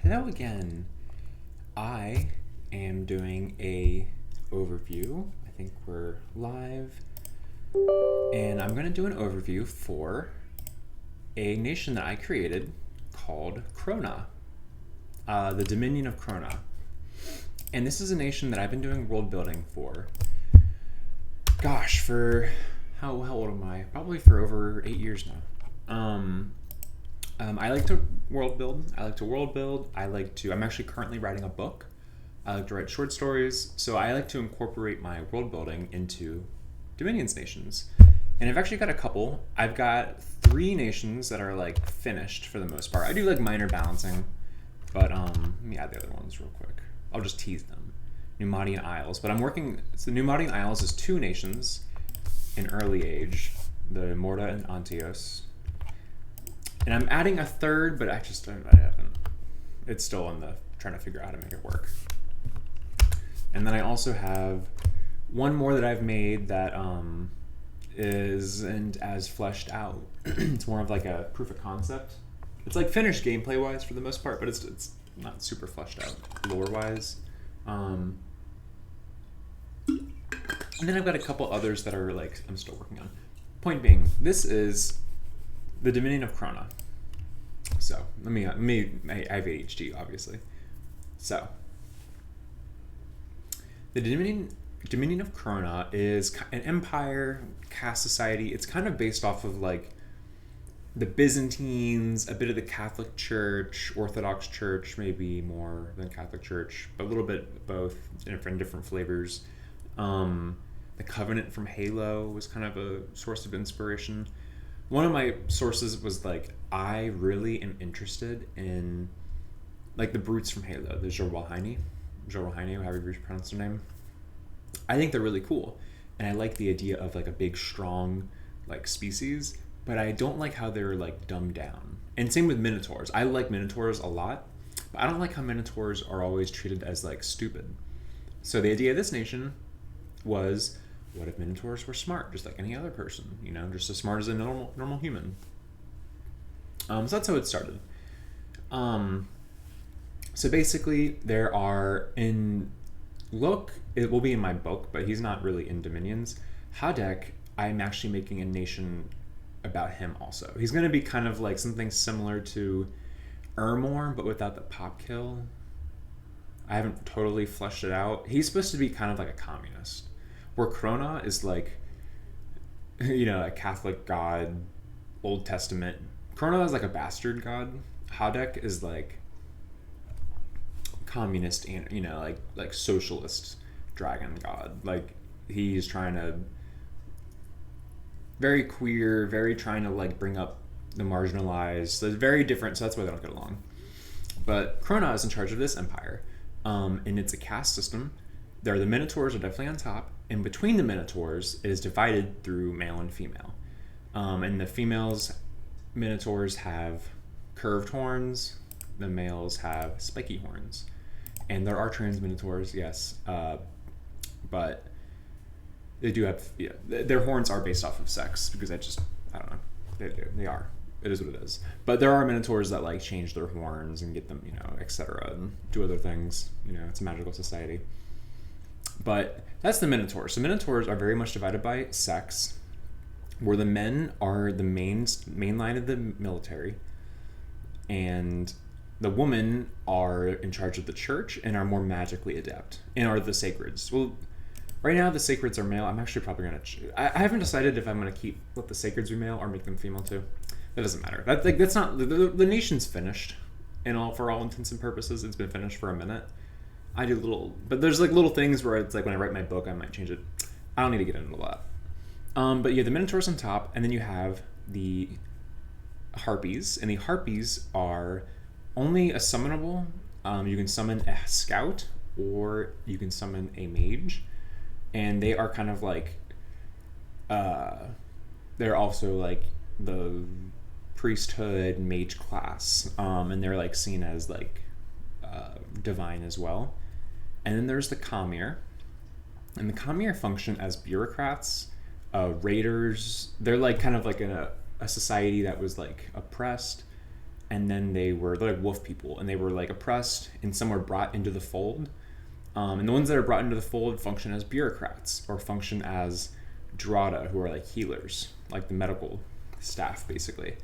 Hello again. I am doing a overview. I think we're live. And I'm going to do an overview for a nation that I created called Kronah, the Dominion of Kronah. And this is a nation that I've been doing world building for, for how old am I? Probably for over 8 years now. I like to world build. I'm actually currently writing a book. I like to write short stories. So I like to incorporate my world building into Dominions nations. And I've actually got a couple. I've got 3 nations that are like finished for the most part. I do like minor balancing, but let me add the other ones real quick. I'll just tease them. Pneumatian Isles. But so Pneumatian Isles is 2 nations in early age, the Morta and Antios. And I'm adding a third, but I haven't. It's still trying to figure out how to make it work. And then I also have one more that I've made that isn't as fleshed out. It's more of like a proof of concept. It's like finished gameplay wise for the most part, but it's not super fleshed out lore wise. And then I've got a couple others that are like I'm still working on. Point being, this is the Dominion of Kronah. So I have ADHD, obviously. So the Dominion of Kronah is an empire, caste society. It's kind of based off of like the Byzantines, a bit of the Catholic Church, Orthodox Church, maybe more than Catholic Church, but a little bit of both, different flavors. The Covenant from Halo was kind of a source of inspiration. One of my sources was like, I really am interested in like the brutes from Halo, the Jorwalhaini, however you pronounce their name. I think they're really cool. And I like the idea of like a big, strong like species, but I don't like how they're like dumbed down. And same with Minotaurs. I like Minotaurs a lot, but I don't like how Minotaurs are always treated as like stupid. So the idea of this nation was, what if Minotaurs were smart, just like any other person, just as smart as a normal human? So that's how it started. So basically, there are it will be in my book, but he's not really in Dominions. Hadek, I'm actually making a nation about him also. He's going to be kind of like something similar to Ermor, but without the pop kill. I haven't totally fleshed it out. He's supposed to be kind of like a communist. Where Kronah is like, a Catholic god, Old Testament. Kronah is like a bastard god. Hadek is like communist and, like socialist dragon god. Like he's trying to, very queer, very trying to like bring up the marginalized. So it's very different. So that's why they don't get along. But Kronah is in charge of this empire. And it's a caste system. The Minotaurs are definitely on top. And between the Minotaurs, it is divided through male and female. And the Minotaurs have curved horns. The males have spiky horns. And there are trans Minotaurs, yes. But they do have, their horns are based off of sex because I don't know. They are. It is what it is. But there are Minotaurs that like change their horns and get them, etc. and do other things. It's a magical society. But that's the Minotaurs. So Minotaurs are very much divided by sex, where the men are the main line of the military, and the women are in charge of the church and are more magically adept, and are the sacreds. Well, right now the sacreds are male. I'm actually probably going to... I haven't decided if I'm going to let the sacreds be male or make them female too. That doesn't matter. That's not... The nation's finished, for all intents and purposes. It's been finished for a minute. I do but there's like little things where it's like when I write my book, I might change it. I don't need to get into that. But yeah, the Minotaurs on top, and then you have the Harpies, and the Harpies are only a summonable. You can summon a scout, or you can summon a mage, and they are kind of like, they're also like the priesthood mage class, and they're like seen as like divine as well. And then there's the Kamir, and the Kamir function as bureaucrats, raiders. They're like kind of like a society that was like oppressed, and then they're like wolf people, and they were like oppressed, and some were brought into the fold. And the ones that are brought into the fold function as bureaucrats or function as Drada, who are like healers, like the medical staff, basically.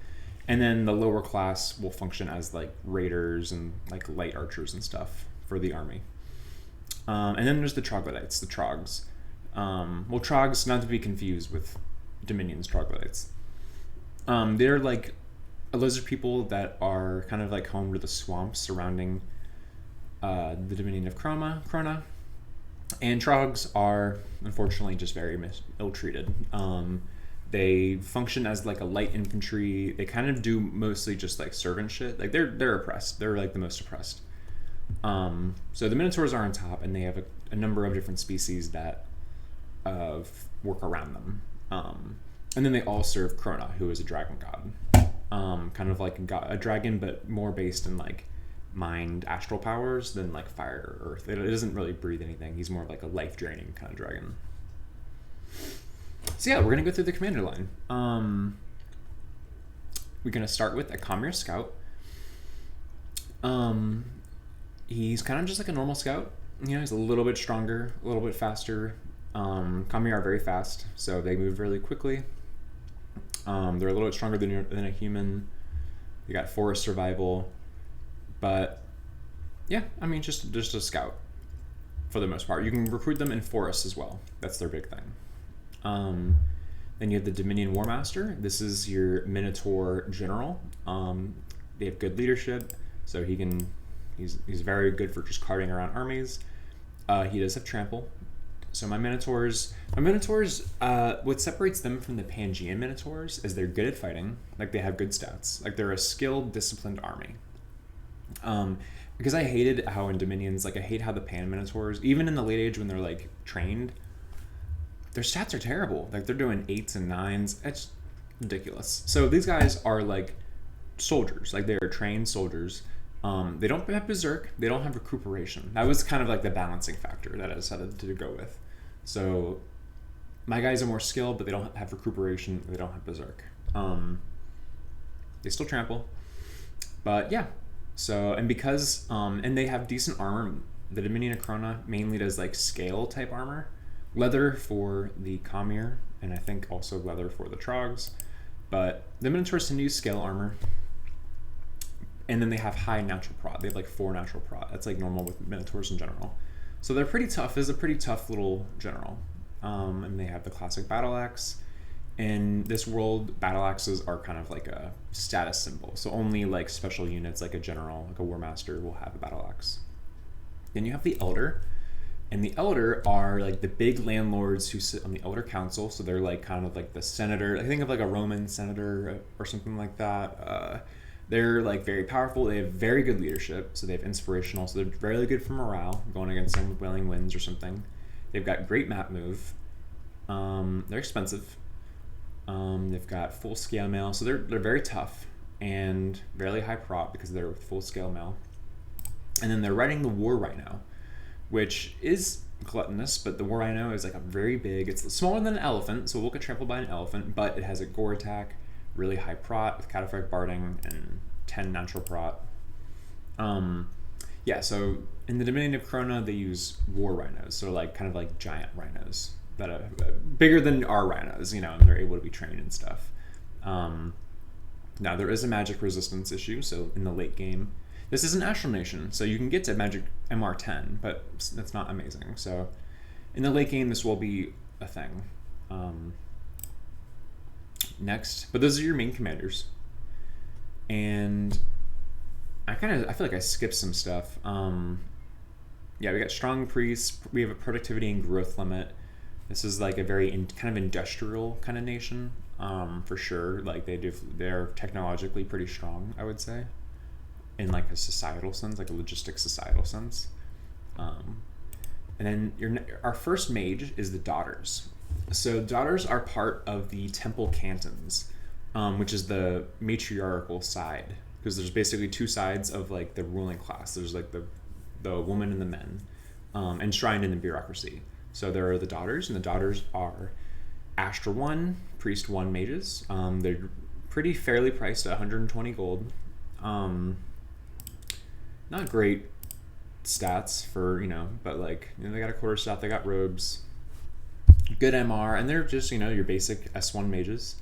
And then the lower class will function as like raiders and like light archers and stuff for the army. And then there's the troglodytes, the trogs. Well, trogs, not to be confused with Dominion's troglodytes. They're like a lizard people that are kind of like home to the swamps surrounding the Dominion of Kronah. And trogs are unfortunately just very ill-treated. They function as like a light infantry. They kind of do mostly just like servant shit. Like they're oppressed. They're like the most oppressed. So the Minotaurs are on top, and they have a number of different species that work around them. And then they all serve Kronah, who is a dragon god. Kind of like a dragon, but more based in like mind astral powers than like fire or earth. It doesn't really breathe anything. He's more like a life draining kind of dragon. So yeah, we're gonna go through the commander line. We're gonna start with a Khmer scout. He's kind of just like a normal scout. You know, he's a little bit stronger, a little bit faster. Khmer are very fast, so they move really quickly. They're a little bit stronger than a human. They got forest survival, but yeah, I mean, just a scout for the most part. You can recruit them in forests as well. That's their big thing. Then you have the Dominion War Master. This is your Minotaur general. They have good leadership, so he's very good for just carting around armies. He does have trample. So my Minotaurs, what separates them from the Pangean Minotaurs is they're good at fighting. Like, they have good stats. Like, they're a skilled, disciplined army. Because I hated how in Dominions, like, I hate how the Pan Minotaurs, even in the late age when they're like trained, their stats are terrible. Like, they're doing 8s and 9s. It's ridiculous. So these guys are like soldiers. Like, they are trained soldiers. They don't have berserk. They don't have recuperation. That was kind of like the balancing factor that I decided to go with. So my guys are more skilled, but they don't have recuperation. They don't have berserk. They still trample, but yeah. So, and because and they have decent armor. The Dominion of Kronah mainly does like scale type armor, leather for the Khmer, and I think also leather for the Trogs. But the Minotaurs tend to use scale armor. And then they have high natural prot. They have like 4 natural prot. That's like normal with Minotaurs in general. So they're pretty tough. This is a pretty tough little general. And they have the classic battle axe. In this world, battle axes are kind of like a status symbol. So only like special units, like a general, like a war master, will have a battle axe. Then you have the Elder. And the Elder are like the big landlords who sit on the Elder Council. So they're like kind of like the senator. I think of like a Roman senator or something like that. They're like very powerful. They have very good leadership, so they have inspirational. So they're very good for morale, going against them with Wailing Winds or something. They've got great map move. They're expensive. They've got full scale mail, so they're very tough and fairly high prop because they're full scale mail. And then they're riding the War Rhino, which is gluttonous, but the War Rhino is like a very big. It's smaller than an elephant, so it will get trampled by an elephant, but it has a gore attack. Really high prot with cataphract barding and 10 natural prot. Yeah, so in the Dominion of Kronah, they use war rhinos, so like kind of like giant rhinos that are bigger than our rhinos, you know, and they're able to be trained and stuff. Now there is a magic resistance issue, so in the late game, this is an Astral Nation, so you can get to magic MR10, but that's not amazing. So in the late game, this will be a thing. Next, but those are your main commanders, and I feel like I skipped some stuff. Yeah, we got strong priests. We have a productivity and growth limit. This is like a very kind of industrial kind of nation, for sure. Like they're technologically pretty strong, I would say, in like a societal sense, like a logistic societal sense. And then our first mage is the Daughters. So daughters are part of the temple cantons, which is the matriarchal side, because there's basically 2 sides of like the ruling class. There's like the woman and the men, enshrined in the bureaucracy. So there are the daughters, and the daughters are Astral 1, Priest 1 mages. They're fairly priced at 120 gold. Not great stats for, but like, they got a quarter staff, they got robes, good MR, and they're just, your basic S1 mages.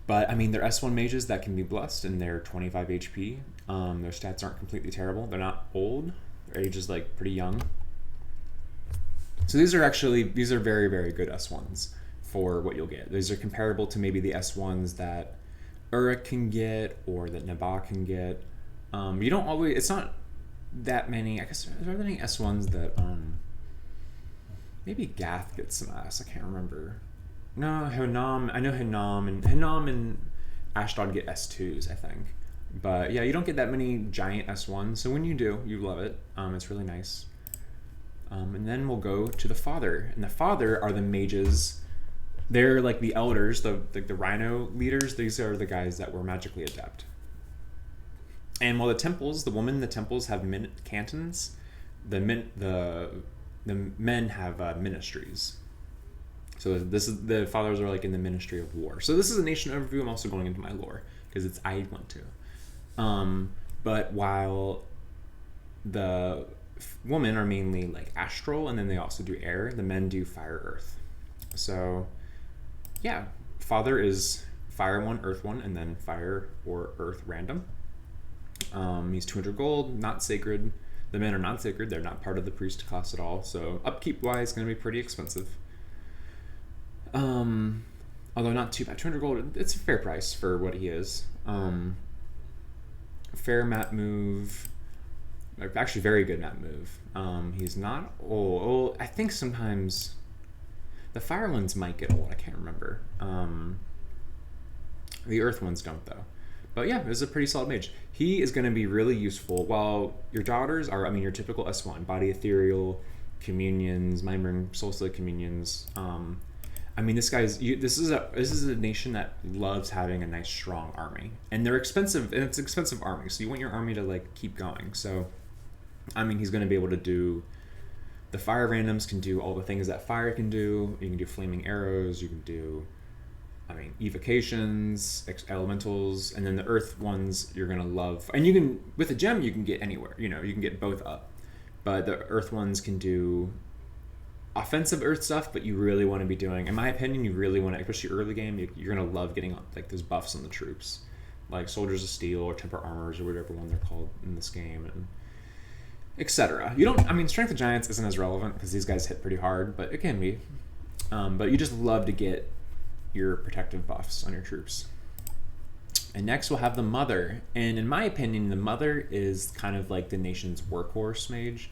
But I mean, they're S1 mages that can be blessed, and they're 25 HP. Their stats aren't completely terrible. They're not old. Their age is like pretty young. So these are very, very good S1s for what you'll get. These are comparable to maybe the S1s that Uruk can get or that Nabaa can get. You don't always, it's not that many, I guess, are there any S1s that, maybe Gath gets some S, I can't remember. No, Hinam, I know Hinam and Ashdod get S2s, I think. But yeah, you don't get that many giant S1s, so when you do, you love it. It's really nice. And then we'll go to the Father. And the Father are the mages. They're like the elders, the rhino leaders. These are the guys that were magically adept. And while the temples have cantons, the men have ministries. So the fathers are like in the Ministry of War. So this is a nation overview. I'm also going into my lore because I want to. But while the women are mainly like astral, and then they also do air, the men do fire, earth. So yeah, Father is fire 1, earth 1, and then fire or earth random. He's 200 gold, not sacred. The men are not sacred. They're not part of the priest class at all. So upkeep wise, going to be pretty expensive. Although not too bad. 200 gold, it's a fair price for what he is. Fair map move. Actually, very good map move. He's not old. I think sometimes the fire ones might get old. I can't remember. The earth ones don't, though. But yeah, it's a pretty solid mage. He is going to be really useful. While your daughters are, your typical S1, body ethereal, communions, mind ring, soul slay communions. This is a nation that loves having a nice strong army, and they're expensive, and it's an expensive army. So you want your army to like keep going. So, he's going to be able to do. The fire randoms can do all the things that fire can do. You can do flaming arrows. You can do, evocations, elementals, and then the earth ones you're gonna love. And you can, with a gem, you can get anywhere. You can get both up, but the earth ones can do offensive earth stuff, but you really want to be doing, in my opinion, you really want to, especially early game, you're going to love getting like those buffs on the troops, like Soldiers of Steel or Temper Armors or whatever one they're called in this game, and etc. You don't, Strength of Giants isn't as relevant because these guys hit pretty hard, but it can be. But you just love to get your protective buffs on your troops. And next we'll have the Mother, and in my opinion, the Mother is kind of like the nation's workhorse mage.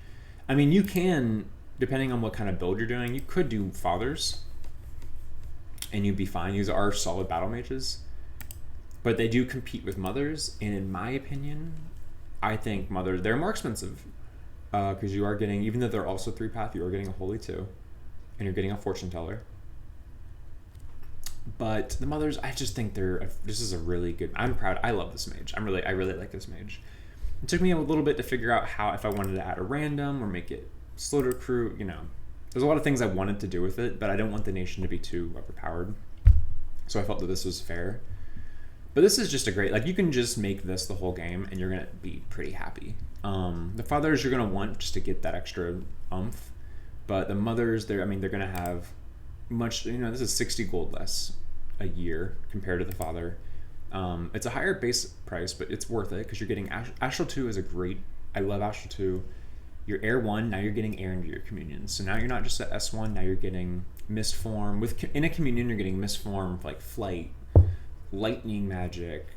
You can, depending on what kind of build you're doing, you could do Fathers and you'd be fine. These are solid battle mages, but they do compete with Mothers, and in my opinion, I think Mothers, they're more expensive because you are getting, even though they're also 3-path, you are getting a Holy 2 and you're getting a Fortune Teller. But the Mothers, I just think this is a really good, I'm proud, I love this mage. I really like this mage. It took me a little bit to figure out if I wanted to add a random or make it slow to recruit. There's a lot of things I wanted to do with it, but I don't want the nation to be too overpowered. So I felt that this was fair. But this is just a great, you can just make this the whole game and you're going to be pretty happy. The Fathers you're going to want just to get that extra oomph. But the Mothers, they're going to have much, this is 60 gold less a year compared to the Father. It's a higher base price, but it's worth it because you're getting Astral 2 is I love Astral 2. Your Air 1, now you're getting Air into your communions. So now you're not just at S1, now you're getting Mistform. In a communion, you're getting Mistform, like Flight, Lightning Magic,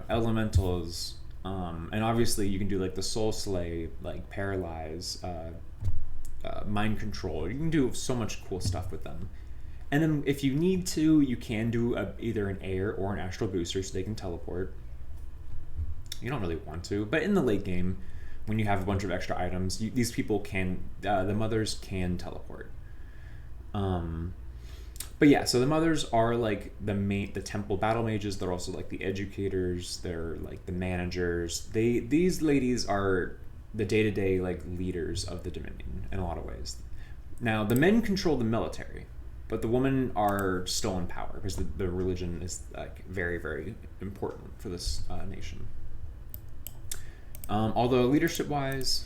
Elementals, and obviously you can do like the Soul Slay, like Paralyze, Mind Control. You can do so much cool stuff with them. And then if you need to, you can do either an Air or an Astral Booster so they can teleport. You don't really want to, but in the late game, when you have a bunch of extra items, these people can, the Mothers can teleport. But yeah, so the Mothers are like the temple battle mages. They're also like the educators. They're like the managers. These ladies are the day-to-day like leaders of the Dominion in a lot of ways. Now the men control the military, but the women are still in power because the religion is like very, very important for this nation. Although leadership wise,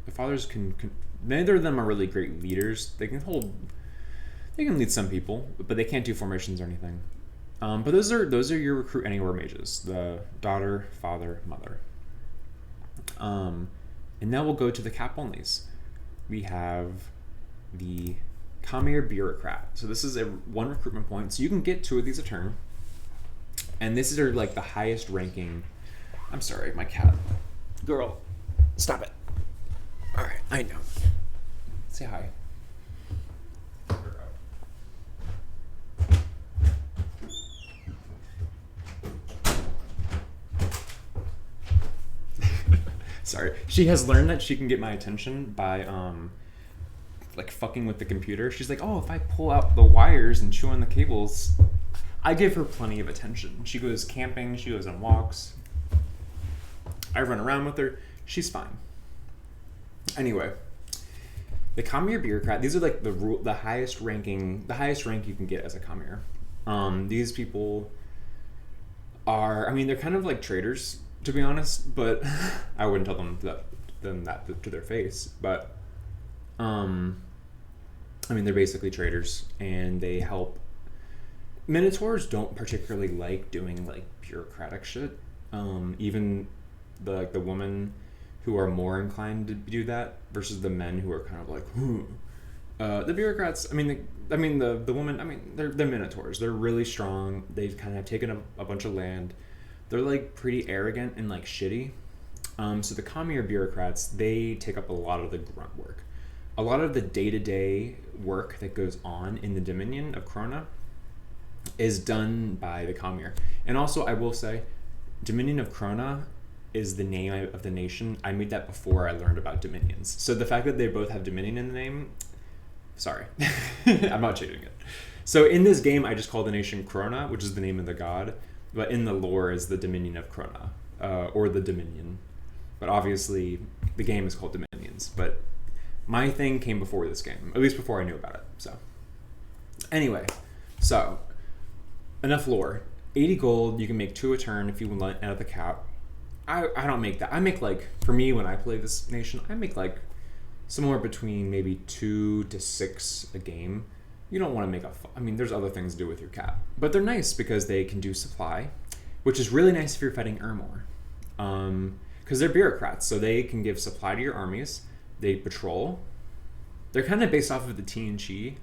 the fathers can neither of them are really great leaders. They can lead some people, but they can't do formations or anything. But those are your recruit anywhere mages: the daughter, father, mother. And now we'll go to the cap onlys. We have the Khmer bureaucrat. So this is a 1 recruitment point. So you can get 2 of these a turn. And this is like the highest ranking. I'm sorry, my cat. Girl, stop it. All right, I know. Say hi. Sorry. She has learned that she can get my attention by like fucking with the computer. She's like, oh, if I pull out the wires and chew on the cables, I give her plenty of attention. She goes camping, she goes on walks. I run around with her. She's fine. Anyway, the Khmer bureaucrat, these are like the highest rank you can get as a Khmer. These people are, I mean, they're kind of like traitors, to be honest, but I wouldn't tell them that to their face. But I mean, they're basically traitors, and they help. Minotaurs don't particularly like doing like bureaucratic shit. Even the women who are more inclined to do that versus the men who are kind of like, the bureaucrats. I mean, the women. I mean, they're minotaurs. They're really strong. They've kind of taken a bunch of land. They're like pretty arrogant and like shitty. So the Khmer bureaucrats, they take up a lot of the grunt work. A lot of the day-to-day work that goes on in the Dominion of Kronah is done by the Khmer. And also, I will say, Dominion of Kronah is the name of the nation. I made that before I learned about dominions. So the fact that they both have Dominion in the name, sorry, I'm not changing it. So in this game, I just call the nation Kronah, which is the name of the god. But in the lore is the Dominion of Kronah, or the Dominion. But obviously, the game is called Dominions. But my thing came before this game, at least before I knew about it. So, anyway, so enough lore. 80 gold, you can make 2 a turn if you let out the cap. I don't make that. I make like, for me, when I play this nation, I make like somewhere between maybe 2 to 6 a game. You don't want to make I mean, there's other things to do with your cap. But they're nice because they can do supply, which is really nice if you're fighting Ermor. Because they're bureaucrats, so they can give supply to your armies. They patrol. They're kind of based off of the TNC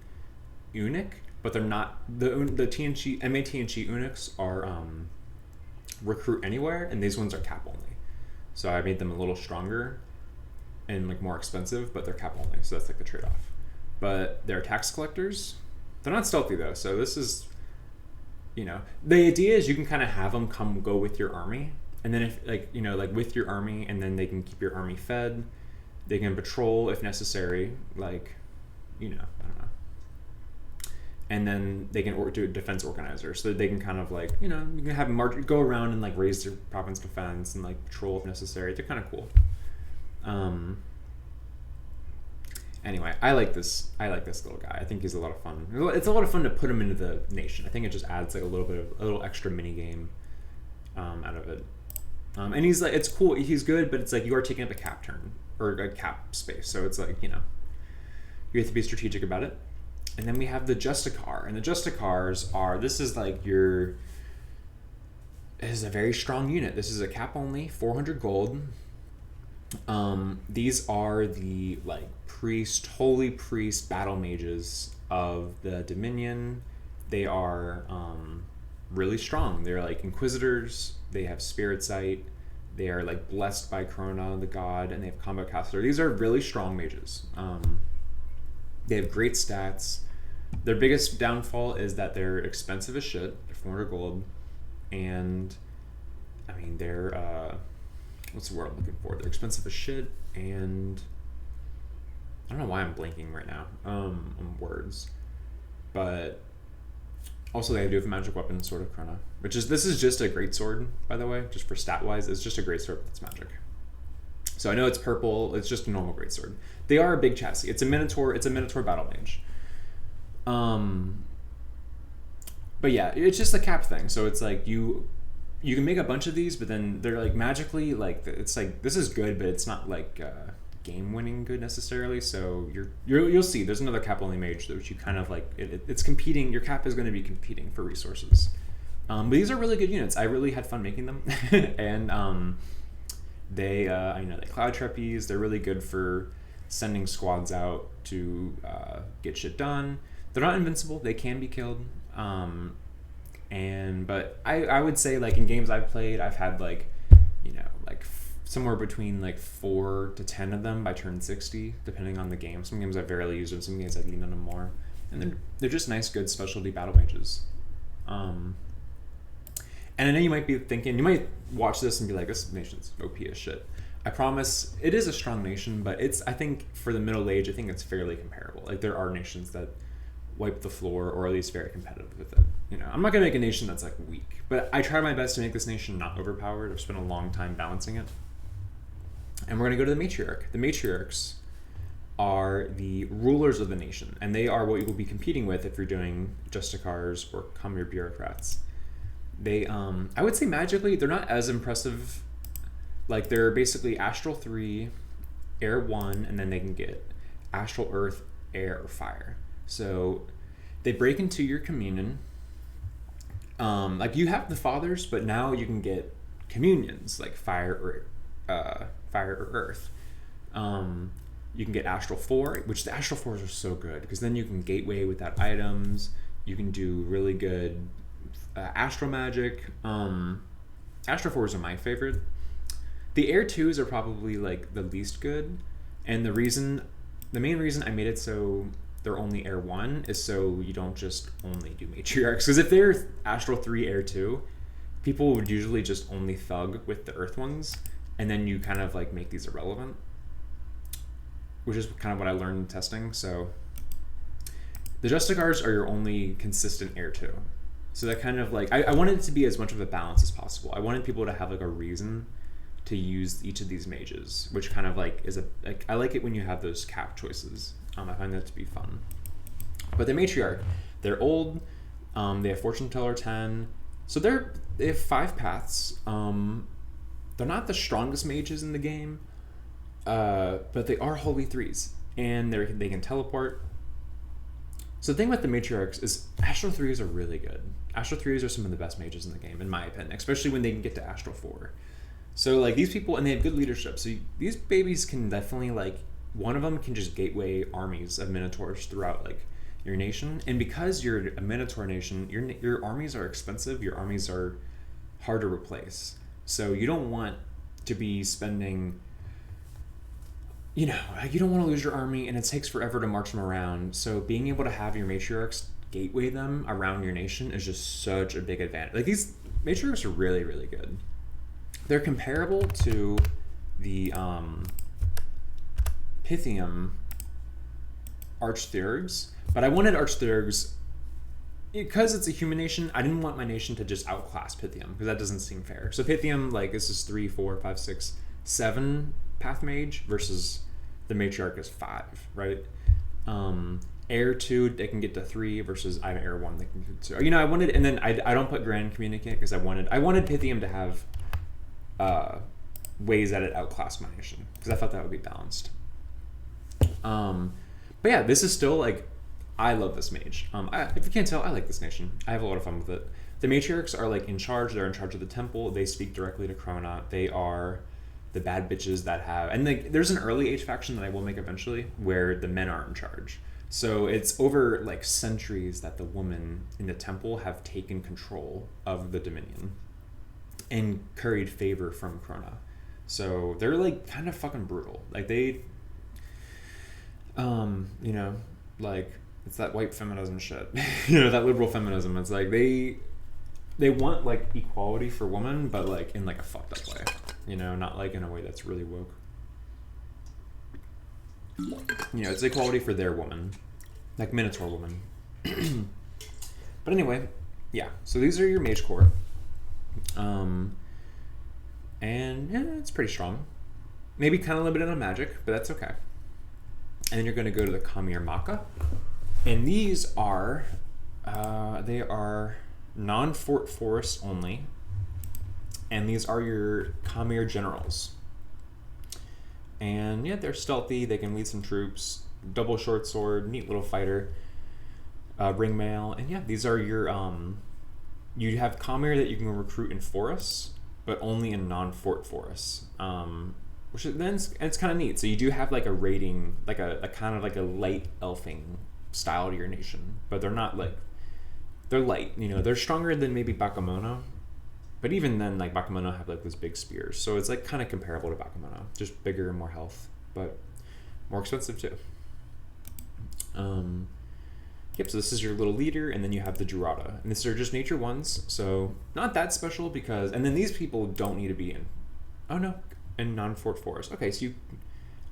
eunuch, but they're not. The TNC, MATNC eunuchs are recruit anywhere, and these ones are cap only. So I made them a little stronger and like more expensive, but they're cap only, so that's like the trade-off. But they're tax collectors. They're not stealthy though, so this is, the idea is you can kind of have them go with your army, and then if with your army, and then they can keep your army fed. They can patrol if necessary, I don't know. And then they can do a defense organizer, so that they can kind of you can have them go around and raise their province defense and patrol if necessary. They're kind of cool. Anyway, I like this little guy. I think he's a lot of fun. It's a lot of fun to put him into the nation. I think it just adds a little extra mini game out of it. And he's it's cool. He's good, but it's you are taking up a cap turn or a cap space, so it's you have to be strategic about it. And then we have the Justicar, and the Justicars are this is a very strong unit. This is a cap only, 400 gold. These are the holy priest battle mages of the Dominion. They are really strong. They're inquisitors. They have spirit sight. They are blessed by Kronah, the god, and they have combat caster. These are really strong mages. They have great stats. Their biggest downfall is that they're expensive as shit. They're 400 gold, and I mean they're what's the word I'm looking for? They're expensive as shit, and I don't know why I'm blanking right now on words, but also they do have a magic weapon, Sword of Kronah, this is just a great sword, by the way, just for stat wise. It's just a great sword that's magic. So I know it's purple. It's just a normal great sword. They are a big chassis. It's a minotaur battle mage. Um, but yeah, it's just a cap thing. So it's like you can make a bunch of these, but then they're like magically like it's like this is good, but it's not like game winning good necessarily. So you'll see there's another cap only mage which you kind of like it's competing. Your cap is going to be competing for resources. But these are really good units. I really had fun making them, and they they cloud trapeze. They're really good for sending squads out to get shit done. They're not invincible. They can be killed. But I would say like in games I've played, I've had like like somewhere between like 4 to 10 of them by turn 60, depending on the game. Some games I barely use them. Some games I lean on them more, and they're just nice, good specialty battle mages. And I know you might be thinking, you might watch this and be like, this nation's OP as shit. I promise it is a strong nation, but I think for the Middle Age, I think it's fairly comparable. Like there are nations that wipe the floor or at least very competitive with it. I'm not going to make a nation that's like weak, but I try my best to make this nation not overpowered. I've spent a long time balancing it. And we're going to go to the matriarch. The matriarchs are the rulers of the nation, and they are what you will be competing with if you're doing Justicars or Commune bureaucrats. They, I would say magically, they're not as impressive. Like, they're basically Astral 3, Air 1, and then they can get Astral Earth, Air, or Fire. So, they break into your communion. Like, you have the fathers, but now you can get communions, like Fire or Earth. You can get Astral 4, which the Astral 4s are so good, because then you can gateway without items. You can do really good Astral Magic. Astral 4s are my favorite. The Air 2s are probably like the least good, and the main reason I made it so they're only Air 1 is so you don't just only do Matriarchs. Because if they're Astral 3 Air 2, people would usually just only thug with the Earth ones, and then you kind of like make these irrelevant, which is kind of what I learned in testing. So the Justicars are your only consistent Air 2. So that kind of like, I wanted it to be as much of a balance as possible. I wanted people to have like a reason to use each of these mages, which kind of like is I like it when you have those cap choices. I find that to be fun. But the matriarch, they're old. They have Fortune Teller 10. So they have 5 paths. They're not the strongest mages in the game, but they are Holy 3s, and they can teleport. So the thing with the matriarchs is Astral 3s are really good. Astral 3s are some of the best mages in the game, in my opinion, especially when they can get to Astral 4. So like these people, and they have good leadership. So these babies can definitely like, one of them can just gateway armies of Minotaurs throughout like your nation. And because you're a Minotaur nation, your armies are expensive. Your armies are hard to replace. So you don't want to be spending, you don't want to lose your army, and it takes forever to march them around. So being able to have your matriarchs gateway them around your nation is just such a big advantage. Like these matriarchs are really, really good. They're comparable to the Pythium Archtheurgs, but I wanted Archtheurgs because it's a human nation. I didn't want my nation to just outclass Pythium, because that doesn't seem fair. So Pythium, like, this is 3, 4, 5, 6, 7 path mage versus the matriarch is 5, right? Air 2, they can get to 3 versus I have Air 1, they can get to 2. I wanted, and then I don't put Grand Communicant because I wanted Pythium to have ways that it outclassed my nation, because I thought that would be balanced. But yeah, this is still like, I love this mage. If you can't tell, I like this nation. I have a lot of fun with it. The matriarchs are like in charge. They're in charge of the temple. They speak directly to Kronah. They are the bad bitches that have, and there's an early age faction that I will make eventually where the men are in charge. So it's over like centuries that the women in the temple have taken control of the Dominion and curried favor from Kronah. So they're like kind of fucking brutal. Like they, like it's that white feminism shit, that liberal feminism. It's like they want like equality for women, but like in like a fucked up way, not like in a way that's really woke. It's equality for their woman, like Minotaur woman. But anyway, yeah. So these are your mage core, and yeah, it's pretty strong. Maybe kind of limited on magic, but that's okay. And then you're going to go to the Kamir Maka. And these are, they are non-fort forest only. And these are your Khmer generals. And yeah, they're stealthy. They can lead some troops. Double short sword, neat little fighter. Ring mail. And yeah, these are your, you have Khmer that you can recruit in forests, but only in non-fort forests. Which is, then it's kind of neat. So you do have like a rating, like a kind of like a light elfing style to your nation, but they're not like, they're light. You know, they're stronger than maybe Bakemono, but even then, like Bakemono have like those big spears, so it's like kind of comparable to Bakemono, just bigger and more health, but more expensive too. Yep. So this is your little leader, and then you have the Jurata, and these are just nature ones, so not that special because. And then these people don't need to be in. Oh no, in non-fort forest. Okay, so you.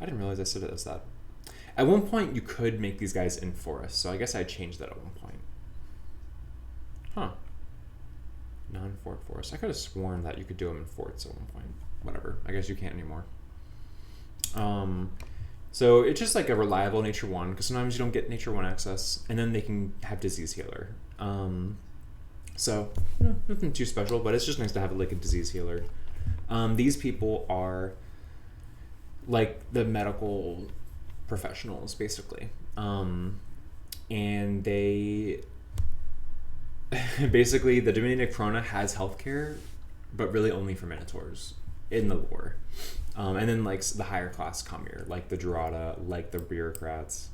I didn't realize I said it as that. At one point, you could make these guys in forest, so I guess I changed that at one point. Huh. Non-fort forest. I could have sworn that you could do them in forts at one point. Whatever. I guess you can't anymore. So it's just like a reliable nature 1, because sometimes you don't get nature 1 access, and then they can have disease healer. So nothing too special, but it's just nice to have like a disease healer. These people are like the medical professionals, basically. And they basically, the Dominion of Kronah has healthcare, but really only for Minotaurs in the lore. And then like the higher class Khmer, like the Jurata, like the bureaucrats,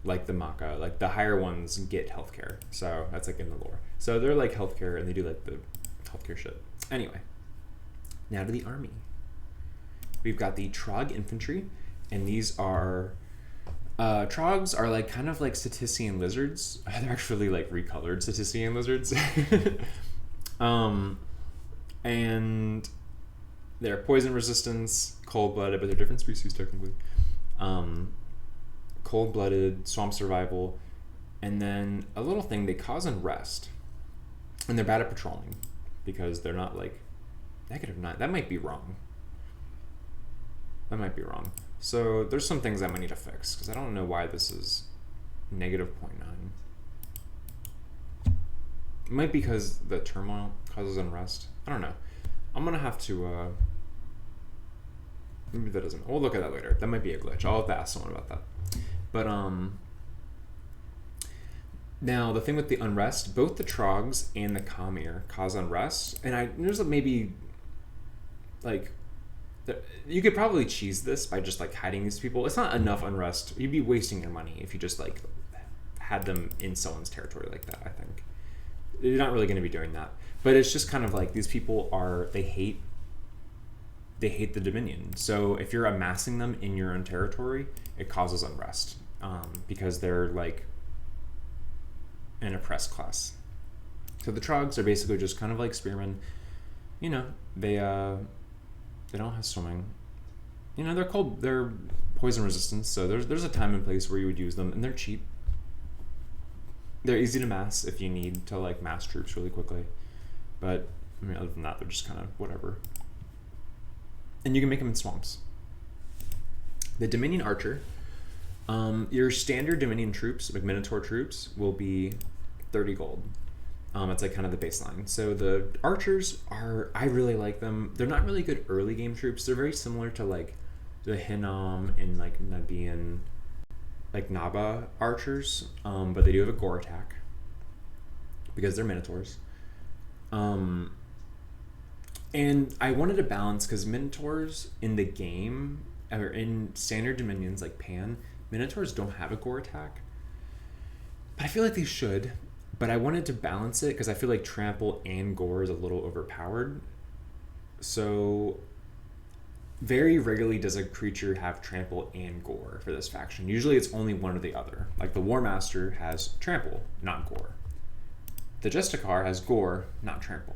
like the Maka, like the higher ones get healthcare. So that's like in the lore. So they're like healthcare, and they do like the healthcare shit. Anyway, now to the army. We've got the Trog infantry, and these are Trogs are like kind of like Statistician lizards. They're actually like recolored Statistician lizards. And they're poison resistance, cold-blooded, but they're different species technically. Cold-blooded, swamp survival, and then a little thing, they cause unrest. And they're bad at patrolling because they're not like -9. That might be wrong. That might be wrong. So there's some things I might need to fix because I don't know why this is -0.9. It might be because the turmoil causes unrest. I don't know. I'm gonna have to maybe that doesn't. We'll look at that later. That might be a glitch. I'll have to ask someone about that. But now the thing with the unrest, both the Trogs and the Khmer cause unrest, and there's maybe like you could probably cheese this by just like hiding these people. It's not enough unrest. You'd be wasting your money if you just like had them in someone's territory like that. I think you're not really going to be doing that. But it's just kind of like these people they hate the Dominion. So if you're amassing them in your own territory, it causes unrest because they're like an oppressed class. So the Trogs are basically just kind of like spearmen. You know, they don't have swimming. You know, they're poison resistant, so there's a time and place where you would use them, and they're cheap. They're easy to mass if you need to like mass troops really quickly. But I mean, other than that, they're just kind of whatever. And you can make them in swamps. The Dominion Archer, your standard Dominion troops, like Minotaur troops, will be 30 gold. It's like kind of the baseline. So the archers I really like them. They're not really good early game troops. They're very similar to like the Hinnom and like Nabian, like Naba archers, but they do have a gore attack because they're Minotaurs. And I wanted to balance because Minotaurs in the game, or in standard Dominions like Pan, Minotaurs don't have a gore attack. But I feel like they should. But I wanted to balance it because I feel like trample and gore is a little overpowered. So very rarely does a creature have trample and gore for this faction. Usually it's only one or the other. Like the War Master has trample, not gore. The Justicar has gore, not trample,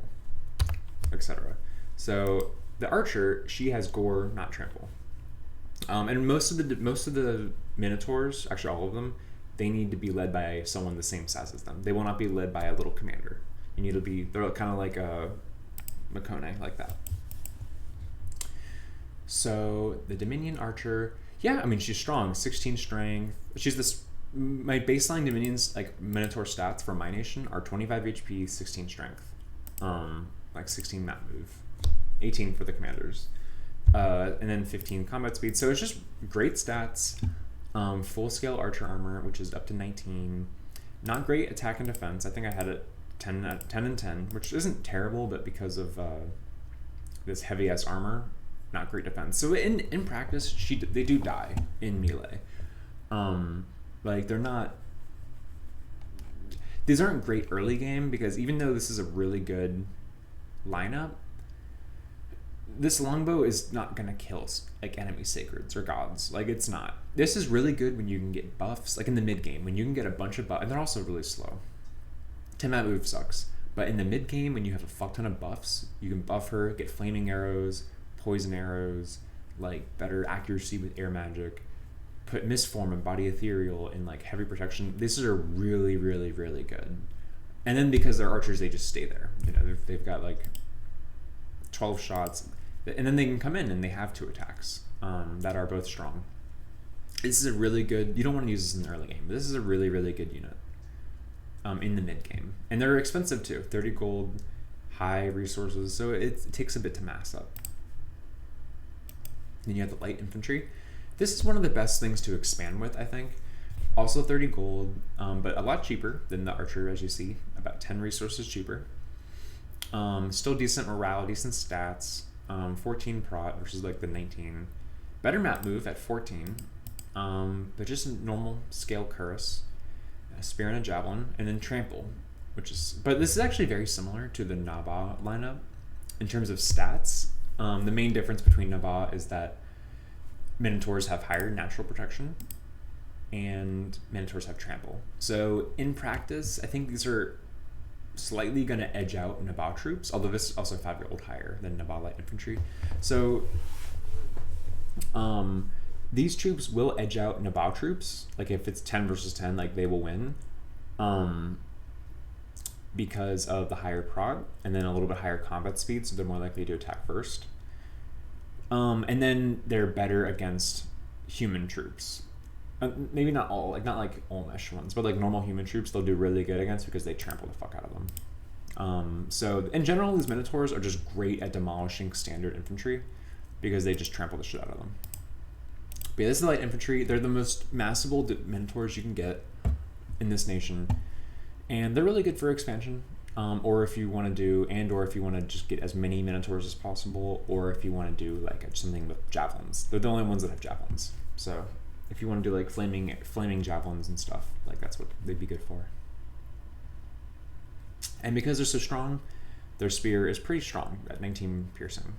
etc. So the Archer, she has gore, not trample. And most of the Minotaurs, actually all of them, they need to be led by someone the same size as them. They will not be led by a little commander. You need to be, they're kind of like a Makone, like that. So the Dominion Archer, yeah, I mean, she's strong, 16 strength. She's this my baseline Dominions, like Minotaur stats for my nation, are 25 HP, 16 strength, like 16 map move, 18 for the commanders, and then 15 combat speed. So it's just great stats. Full scale archer armor, which is up to 19. Not great attack and defense. I think I had it 10 and 10, which isn't terrible, but because of this heavy ass armor, not great defense. So in practice, they do die in melee. Like they're not. These aren't great early game because even though this is a really good lineup, this longbow is not gonna kill like enemy sacreds or gods. Like it's not. This is really good when you can get buffs, like in the mid game when you can get a bunch of buffs, and they're also really slow. 10 map move sucks, but in the mid game when you have a fuck ton of buffs, you can buff her, get flaming arrows, poison arrows, like better accuracy with air magic, put misform and body ethereal and like heavy protection. These are really, really, really good. And then because they're archers, they just stay there. You know, they've got like 12 shots, and then they can come in and they have 2 attacks that are both strong. This is a really good. You don't want to use this in the early game, but this is a really, really good unit in the mid game, and they're expensive too. 30 gold, high resources, so it takes a bit to mass up. Then you have the light infantry. This is one of the best things to expand with, I think. Also 30 gold, but a lot cheaper than the archer, as you see. About 10 resources cheaper. Still decent morale, decent stats. 14 prot versus like the 19. Better map move at 14. But just normal scale cuirass. A spear and a javelin. And then trample. But this is actually very similar to the Naba lineup in terms of stats. The main difference between Naba is that Minotaurs have higher natural protection and Minotaurs have trample. So in practice, I think these are slightly going to edge out Naba troops, although this is also 5 gold higher than Naba light infantry. So these troops will edge out Naba troops. Like if it's 10 versus 10, like they will win because of the higher prog and then a little bit higher combat speed, so they're more likely to attack first. And then they're better against human troops. Maybe not all, like not like Olmesh ones, but like normal human troops they'll do really good against because they trample the fuck out of them. So in general, these Minotaurs are just great at demolishing standard infantry because they just trample the shit out of them. But yeah, this is the light infantry. They're the most massable Minotaurs you can get in this nation, and they're really good for expansion. Or if you want to just get as many Minotaurs as possible, or if you want to do like something with javelins. They're the only ones that have javelins. So if you want to do like flaming javelins and stuff, like that's what they'd be good for. And because they're so strong, their spear is pretty strong at 19 piercing.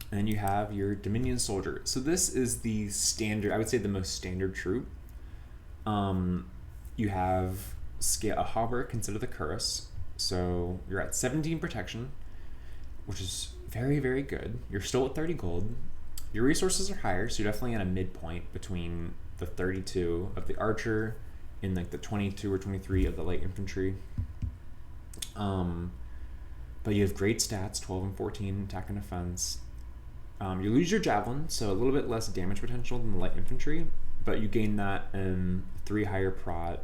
And then you have your Dominion soldier. So this is the standard, I would say the most standard troop. You have a hauberk instead of the cuirass. So you're at 17 protection, which is very, very good. You're still at 30 gold. Your resources are higher, so you're definitely at a midpoint between the 32 of the archer and like the 22 or 23 of the light infantry. But you have great stats, 12 and 14 attack and defense. You lose your javelin, so a little bit less damage potential than the light infantry, but you gain that in 3 higher prot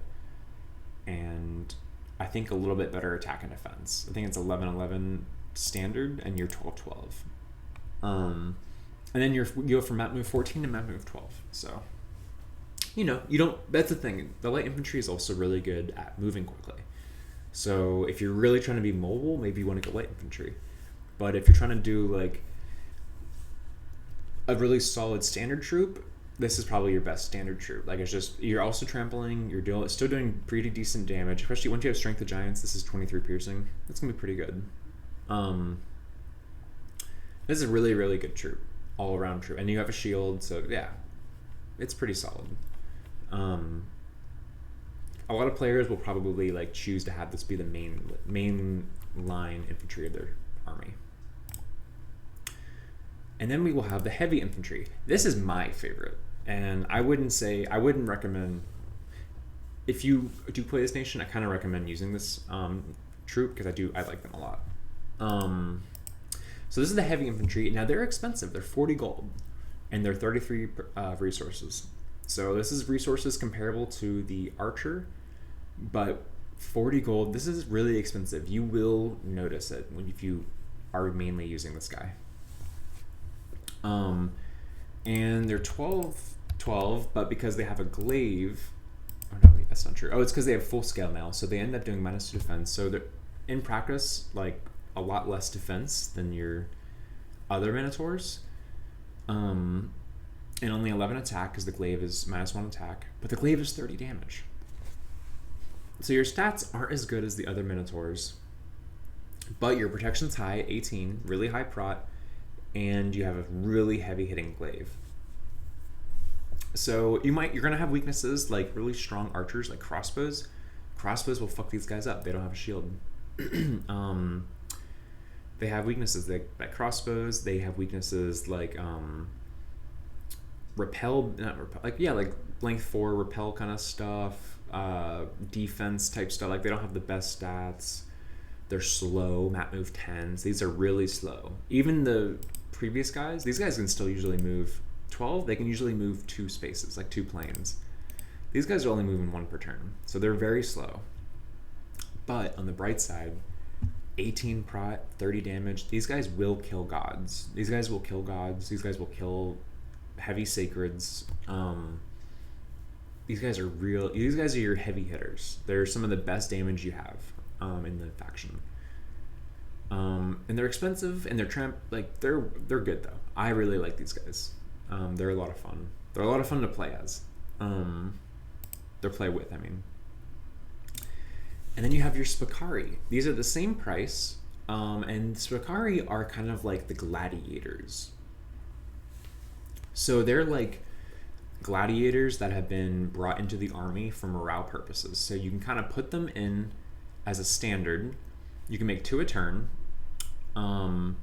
and I think a little bit better attack and defense. I think it's 11-11 standard and you're 12-12. And then you go from map move 14 to map move 12. So, you don't, that's the thing. The light infantry is also really good at moving quickly. So if you're really trying to be mobile, maybe you want to go light infantry. But if you're trying to do like a really solid standard troop, this is probably your best standard troop. Like it's just, you're also trampling, you're still doing pretty decent damage, especially once you have Strength of Giants. This is 23 piercing. That's gonna be pretty good. This is a really, really good troop. All around troop, and you have a shield, so yeah, it's pretty solid. A lot of players will probably like choose to have this be the main line infantry of their army. And then we will have the heavy infantry. This is my favorite, and I wouldn't recommend, if you do play this nation, I kind of recommend using this troop because I like them a lot. So this is the heavy infantry. Now they're expensive. They're 40 gold, and they're 33 resources. So this is resources comparable to the archer, but 40 gold. This is really expensive. You will notice it if you are mainly using this guy. And they're 12, but because they have a glaive, oh no, wait, that's not true. Oh, it's because they have full scale now, so they end up doing -2 defense. So they're in practice like a lot less defense than your other minotaurs. And only 11 attack because the glaive is -1 attack, but the glaive is 30 damage. So your stats aren't as good as the other minotaurs, but your protection's high, 18, really high prot, and you have a really heavy hitting glaive. So you're gonna have weaknesses like really strong archers like crossbows. Crossbows will fuck these guys up. They don't have a shield. They have weaknesses like crossbows. They have weaknesses like like length 4 repel kind of stuff, defense type stuff. Like they don't have the best stats. They're slow, map move 10s. These are really slow. Even the previous guys, these guys can still usually move 12. They can usually move 2 spaces, like 2 planes. These guys are only moving 1 per turn, so they're very slow. But on the bright side, 18 prot, 30 damage. These guys will kill gods. These guys will kill gods. These guys will kill heavy sacreds. These guys are real. These guys are your heavy hitters. They're some of the best damage you have in the faction. And they're expensive, and they're good though. I really like these guys. They're a lot of fun. They're a lot of fun to play as. They're play with, I mean. And then you have your Spicari. These are the same price, and Spicari are kind of like the gladiators. So they're like gladiators that have been brought into the army for morale purposes. So you can kind of put them in as a standard. You can make 2 a turn. And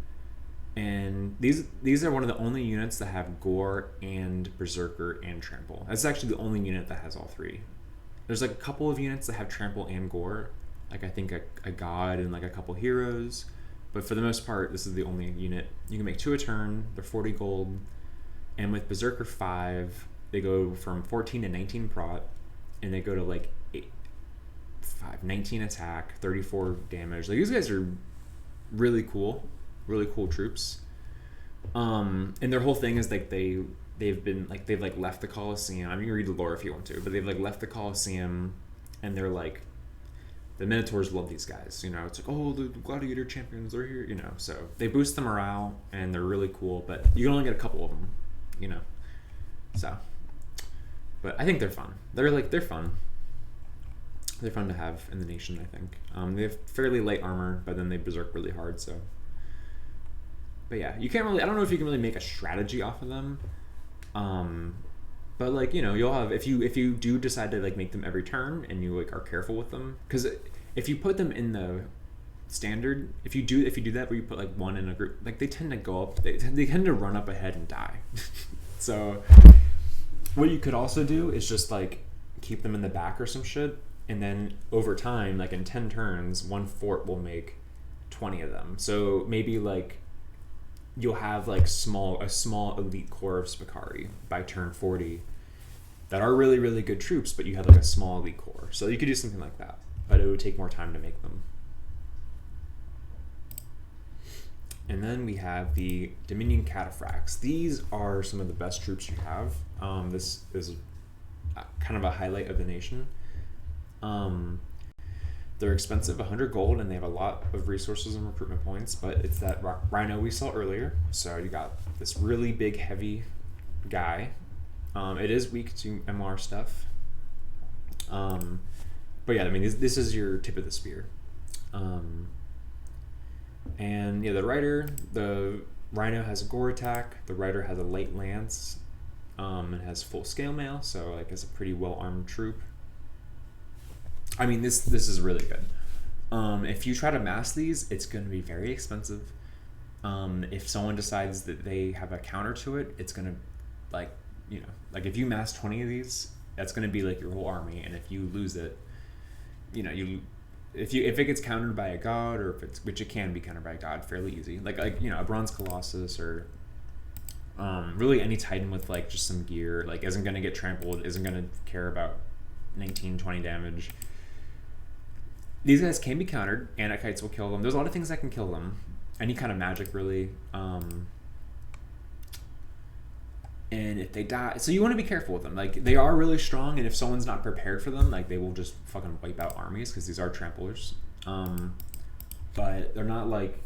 these are one of the only units that have Gore and Berserker and Trample. That's actually the only unit that has all 3. There's like a couple of units that have Trample and Gore. Like I think a God and like a couple heroes. But for the most part, this is the only unit. You can make 2 a turn. They're 40 gold. And with Berserker 5, they go from 14 to 19 prot. And they go to like 19 attack, 34 damage. Like these guys are really cool troops. And their whole thing is like they've left the Colosseum. I mean, you can read the lore if you want to, but they've like left the Colosseum, and they're like, the Minotaurs love these guys. You know, it's like, oh, the gladiator champions are here. You know, so they boost the morale, and they're really cool. But you can only get a couple of them. You know, so. But I think they're fun. They're fun. They're fun to have in the nation, I think. They have fairly light armor, but then they berserk really hard, so. But yeah, you can't really, I don't know if you can really make a strategy off of them. But like, you know, you'll have, if you do decide to like make them every turn and you like are careful with them, because if you put them in the standard, if you do that where you put like 1 in a group, like they tend to go up, they tend to run up ahead and die. So what you could also do is just like keep them in the back or some shit, and then over time, like in 10 turns, 1 fort will make 20 of them. So maybe like you'll have like a small elite corps of Spicari by turn 40 that are really, really good troops, but you have like a small elite corps. So you could do something like that, but it would take more time to make them. And then we have the Dominion Cataphracts. These are some of the best troops you have. This is kind of a highlight of the nation. They're expensive, 100 gold, and they have a lot of resources and recruitment points, but it's that rhino we saw earlier. So you got this really big, heavy guy. It is weak to MR stuff. But yeah, I mean, this is your tip of the spear. And yeah, the rhino has a gore attack. The rider has a light lance. And has full scale mail, so like it's a pretty well armed troop. I mean, this is really good. If you try to mass these, it's going to be very expensive. If someone decides that they have a counter to it, it's going to, like, you know, like if you mass 20 of these, that's going to be like your whole army. And if you lose it, you know, if it gets countered by a god, or which it can be countered by a god fairly easy, like you know, a bronze colossus or Really, any Titan with like just some gear like isn't gonna get trampled, isn't gonna care about 19-20 damage. These guys can be countered. Anakites will kill them. There's a lot of things that can kill them. Any kind of magic, really. And if they die, so you want to be careful with them. Like, they are really strong, and if someone's not prepared for them, like, they will just fucking wipe out armies because these are tramplers. But they're not like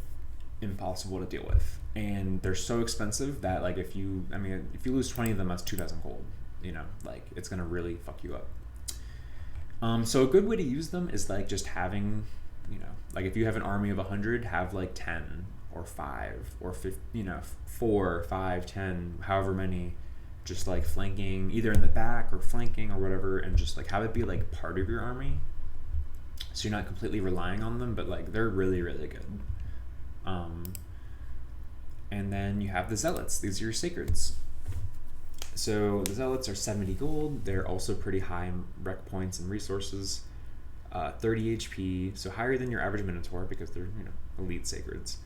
impossible to deal with, and they're so expensive that like if you lose 20 of them, that's 2,000 gold. You know, like it's gonna really fuck you up. So a good way to use them is like just having, you know, like if you have an army of 100, have like 10 or 5 or 50, you know, 4, 5, 10, however many, just like flanking either in the back or flanking or whatever, and just like have it be like part of your army. So you're not completely relying on them, but like they're really, really good. And then you have the Zealots. These are your Sacreds. So the Zealots are 70 gold. They're also pretty high in rec points and resources. 30 HP, so higher than your average Minotaur because they're, you know, elite Sacreds.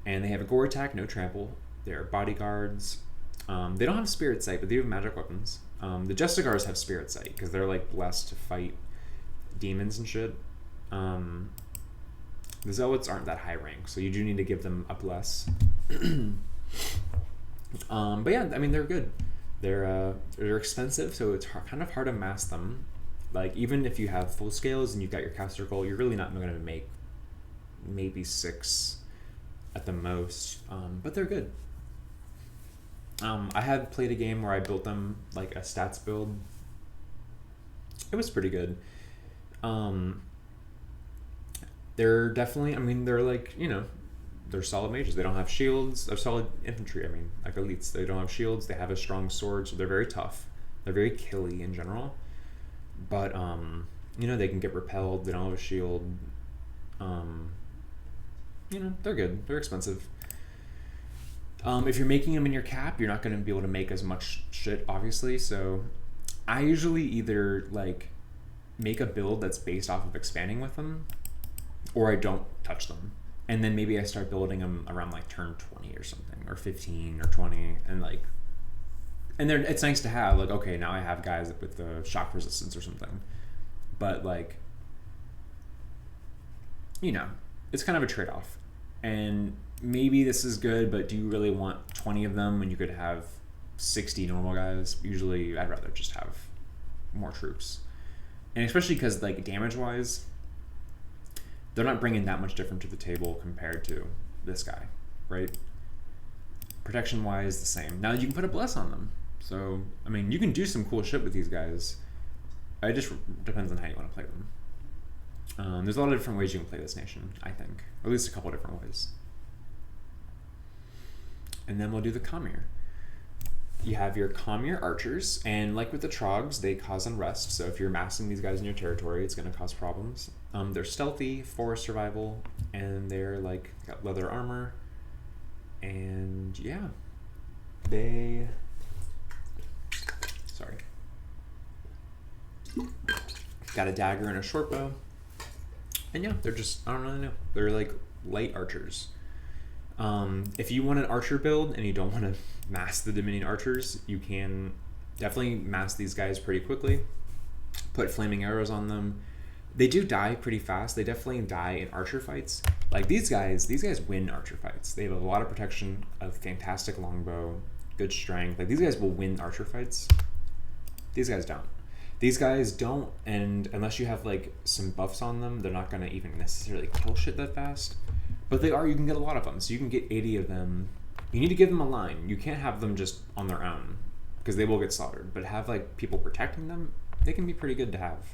And they have a gore attack, no trample. They're bodyguards. They don't have Spirit Sight, but they have magic weapons. The Justigars have Spirit Sight because they're like blessed to fight demons and shit. The Zealots aren't that high rank, so you do need to give them up less. But yeah, I mean, they're good. They're expensive, so it's kind of hard to mass them. Like, even if you have full scales and you've got your caster goal, you're really not going to make maybe 6 at the most, but they're good. I had played a game where I built them like a stats build. It was pretty good. They're definitely, I mean, they're like, you know, they're solid mages. They don't have shields. They're solid infantry, I mean, like elites. They don't have shields. They have a strong sword, so they're very tough. They're very killy in general. But, you know, they can get repelled. They don't have a shield. You know, they're good. They're expensive. If you're making them in your cap, you're not going to be able to make as much shit, obviously. So I usually either, like, make a build that's based off of expanding with them, or I don't touch them. And then maybe I start building them around like turn 20 or something, or 15 or 20, and like, and then it's nice to have like, okay, now I have guys with the shock resistance or something. But like, you know, it's kind of a trade-off. And maybe this is good, but do you really want 20 of them when you could have 60 normal guys? Usually I'd rather just have more troops. And especially because like damage-wise, they're not bringing that much different to the table compared to this guy, right? Protection-wise, the same. Now you can put a bless on them. So, I mean, you can do some cool shit with these guys. It just depends on how you want to play them. There's a lot of different ways you can play this nation, I think. Or at least a couple different ways. And then we'll do the Commune. You have your Commune archers, and like with the Trogs, they cause unrest. So if you're massing these guys in your territory, it's going to cause problems. They're stealthy, forest survival, and they're like got leather armor. And yeah, they. Sorry. Got a dagger and a short bow. And yeah, they're just, I don't really know. They're like light archers. If you want an archer build and you don't want to mass the Dominion archers, you can definitely mass these guys pretty quickly. Put flaming arrows on them. They do die pretty fast. They definitely die in archer fights. Like these guys win archer fights. They have a lot of protection, a fantastic longbow, good strength. Like these guys will win archer fights. These guys don't. These guys don't, and unless you have like some buffs on them, they're not gonna even necessarily kill shit that fast. But they are, you can get a lot of them. So you can get 80 of them. You need to give them a line. You can't have them just on their own because they will get slaughtered. But have like people protecting them, they can be pretty good to have.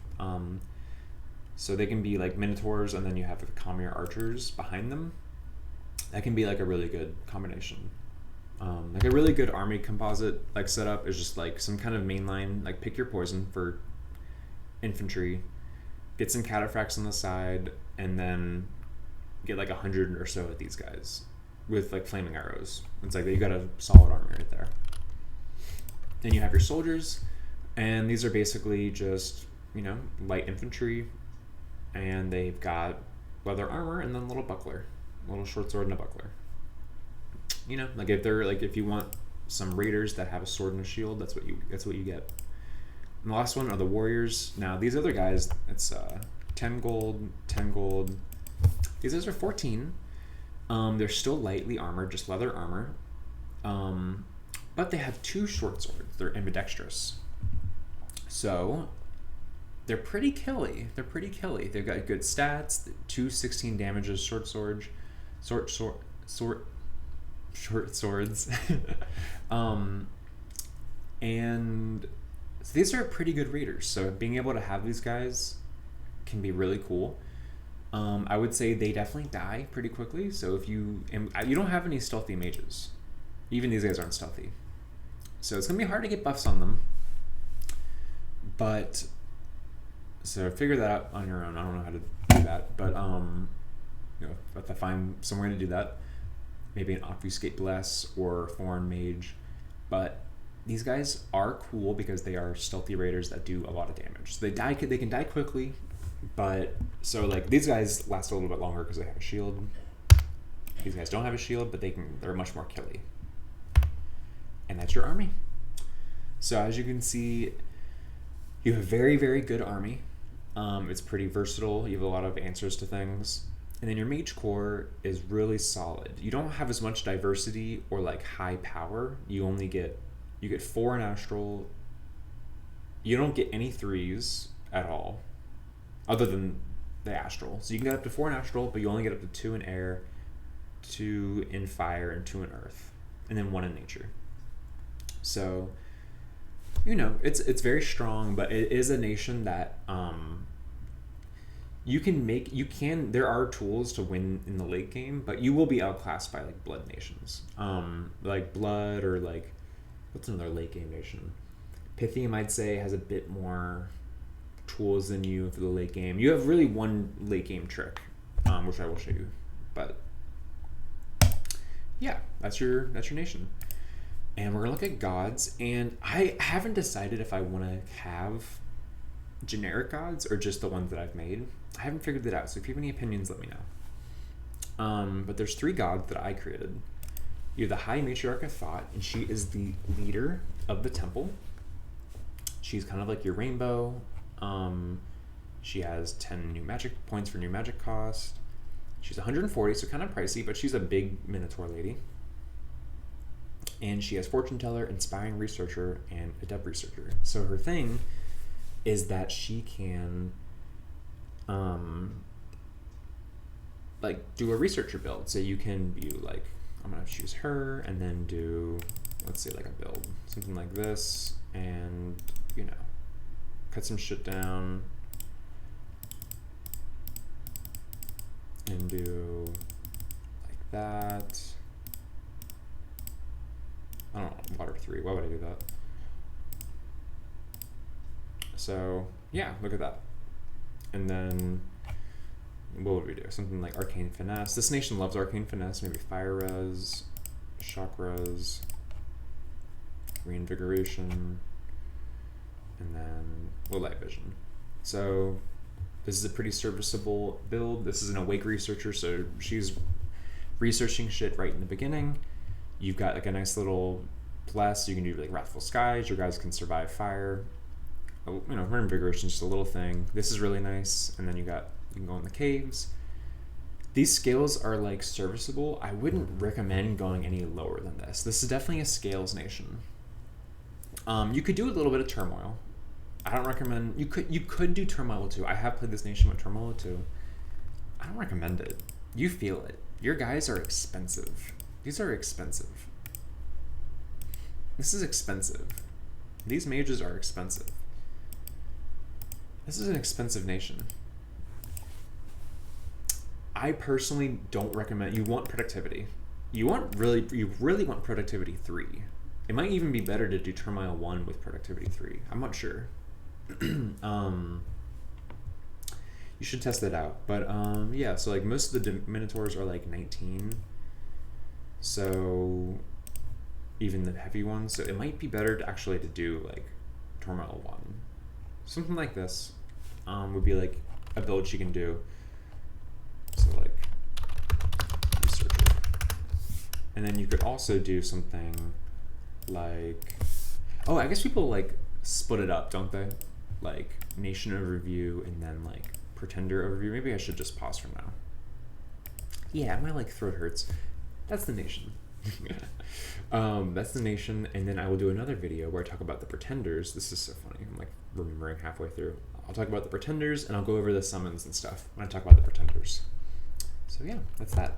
So they can be like Minotaurs, and then you have the Commune archers behind them. That can be like a really good combination. Like a really good army composite like setup is just like some kind of mainline, like pick your poison for infantry, get some cataphracts on the side, and then get like 100 or so of these guys with like flaming arrows. It's like you got a solid army right there. Then you have your soldiers, and these are basically just, you know, light infantry, and they've got leather armor and then a little buckler, a little short sword and a buckler. You know, like if they're like, if you want some raiders that have a sword and a shield. That's what you get. And the last one are the warriors. Now these other guys, it's 10 gold, 10 gold. These guys are 14. They're still lightly armored, just leather armor. But they have 2 short swords. They're ambidextrous. So they're pretty killy. They've got good stats. 2 16 damages short swords. And so these are pretty good raiders. So being able to have these guys can be really cool. I would say they definitely die pretty quickly. So if you don't have any stealthy mages, even these guys aren't stealthy. So it's gonna be hard to get buffs on them. But so figure that out on your own. I don't know how to do that, but have to find some way to do that. Maybe an obfuscate bless or thorn mage. But these guys are cool because they are stealthy raiders that do a lot of damage. So they can die quickly, but so like these guys last a little bit longer because they have a shield. These guys don't have a shield, but they're much more killy. And that's your army. So as you can see, you have a very, very good army. It's pretty versatile. You have a lot of answers to things. And then your mage core is really solid. You don't have as much diversity or like high power. You get 4 in astral. You don't get any 3s at all, other than the astral. So you can get up to 4 in astral, but you only get up to 2 in air, 2 in fire, and 2 in earth, and then 1 in nature. So, it's very strong, but it is a nation that there are tools to win in the late game, but you will be outclassed by like blood nations. Like blood or like, what's another late game nation? Pythium, I'd say, has a bit more tools than you for the late game. You have really one late game trick, which I will show you. But yeah, that's your nation. And we're gonna look at gods, and I haven't decided if I want to have generic gods or just the ones that I've made. I haven't figured that out, so if you have any opinions, let me know. But there's 3 gods that I created. You have the High Matriarch of Thought, and she is the leader of the temple. She's kind of like your rainbow. She has 10 new magic points for new magic cost. She's 140, so kind of pricey, but she's a big Minotaur lady. And she has Fortune Teller, Inspiring Researcher, and Adept Researcher. So her thing is that she can do a researcher build. So you can do like, I'm gonna choose her and then do, let's say like a build, something like this, and cut some shit down and do like that. I don't know, water 3, why would I do that? So yeah, look at that. And then what would we do? Something like Arcane Finesse. This nation loves Arcane Finesse. Maybe Fire Res, Shock Res, Reinvigoration, and then Low Light Vision. So this is a pretty serviceable build. This is an Awake Researcher, so she's researching shit right in the beginning. You've got like a nice little bless. You can do like Wrathful Skies. Your guys can survive fire. Reinvigoration is just a little thing. This is really nice. And then you can go in the caves. These scales are like serviceable. I wouldn't recommend going any lower than this. This is definitely a scales nation. You could do a little bit of turmoil. I don't recommend. You could do turmoil too. I have played this nation with turmoil too. I don't recommend it. You feel it. Your guys are expensive. These are expensive. This is expensive. These mages are expensive. This is an expensive nation. I personally don't recommend. You want productivity. You really want productivity 3. It might even be better to do turmoil 1 with productivity 3. I'm not sure. You should test that out. But yeah, so like most of the Minotaurs are like 19. So even the heavy ones, so it might be better to do like turmoil 1. Something like this would be like a build she can do. So like researcher. And then you could also do something like, oh, I guess people like split it up, don't they? Like nation overview and then like pretender overview. Maybe I should just pause for now. Yeah, my like throat hurts. That's the nation. That's the nation, and then I will do another video where I talk about the pretenders. This is so funny. I'm like remembering halfway through. I'll talk about the pretenders, and I'll go over the summons and stuff when I talk about the pretenders. So yeah, that's that.